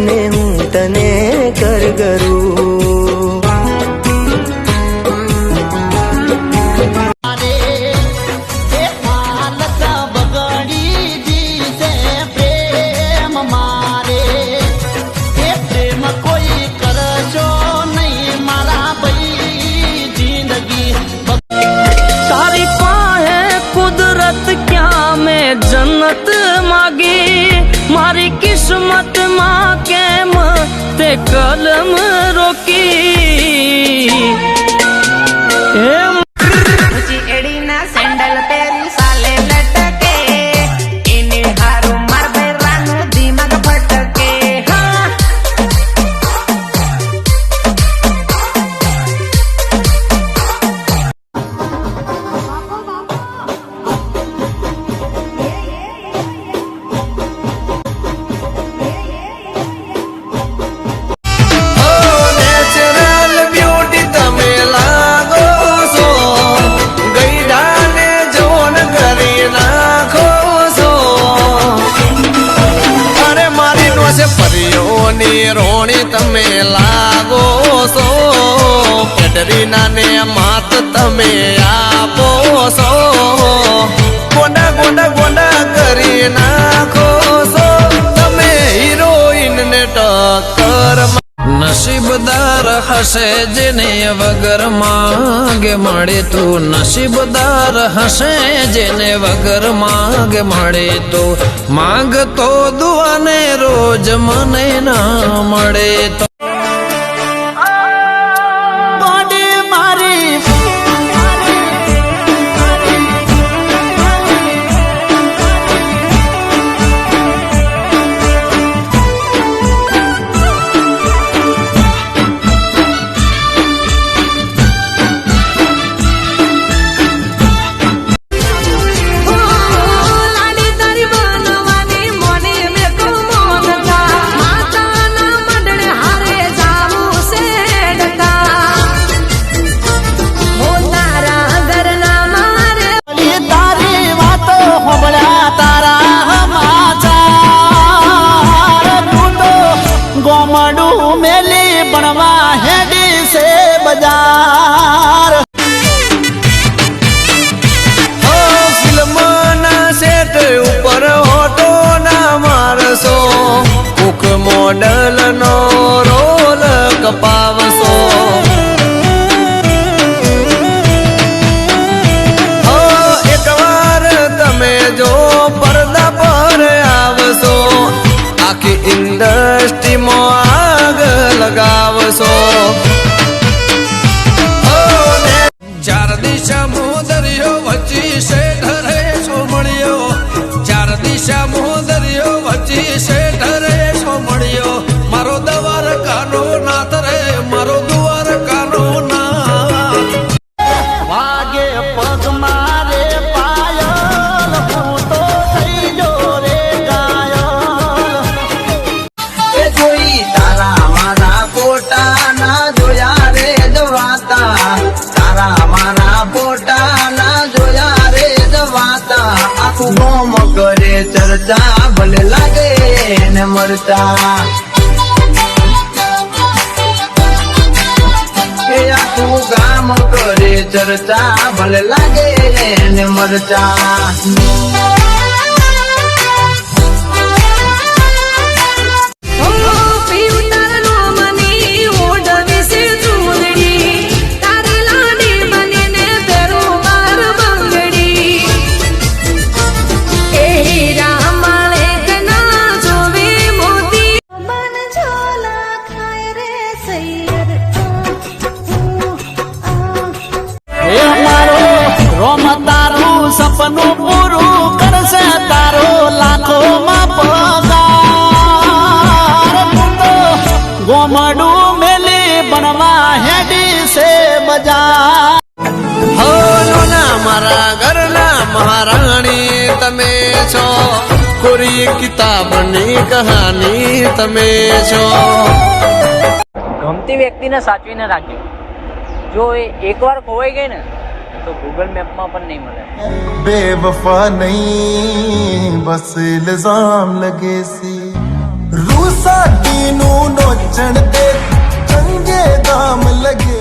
ને હું તને કરગરું। जन्नत मांगी मारी किस्मत मां केम ते कलम रोकी ऊंची एड़ी ना सैंडल तेरी साले लटके इने हारू मार बेरानो दिमाग फटके। हाँ रोणी तमे लागो सो कैटरीना ने मात तमे आपो सो गोंडा गोंडा गोंडा करी नाखो सो तमे हीरोइन ने टक्कर। नसीबदार हसे जेने वगर मांगे मळे तो नसीबदार हसे जेने वगर मांगे मळे तो मांग तो दुआ ने रोज मने ना मळे तो मॉडल नो रोल कपावसो एक बार तमे जो पर्दा पर आवसो आखी इंडस्ट्री में आग लगावसो। चार दिशा मोदरियो वची से ढरे सोमड़ियो चार दिशा मोदरियो वची से ढरे મળ્યો મારો દવાર કાનો નાથ રે મારો દુવાર કાનો નાથ વાગે પગ મારે પાયલ ભૂતો થઈ જો રે ગાયલ એ જોઈ તારા મારા ફોટા ના જોયા રે જવાતા તારા મારા ફોટા ના જોયા રે જવાતા આખું ગોમ કરે ચર્ચા ભલે લાગે ने मरता तू गाम करे चर्चा भले लागे ने मरता। सपनों पूरू करसे तारो लाखों में पगार तो गोमडू मेली बनवा हेडी से बजार। हो लोना मारा घरना महाराणी तमे छो कोरी किताबनी कहानी तमे छो। गमती व्यक्ति ने साचवीने राखजो जो एक बार खोवाई गई ने तो गूगल मैप में अपन नहीं मिले। बेवफा नहीं बस इल्जाम लगे सी ਸਾਡੀ ਨੂੰ ਨੋਚਣ ਤੇ ਚੰਗੇ ਦਾਮ ਲੱਗੇ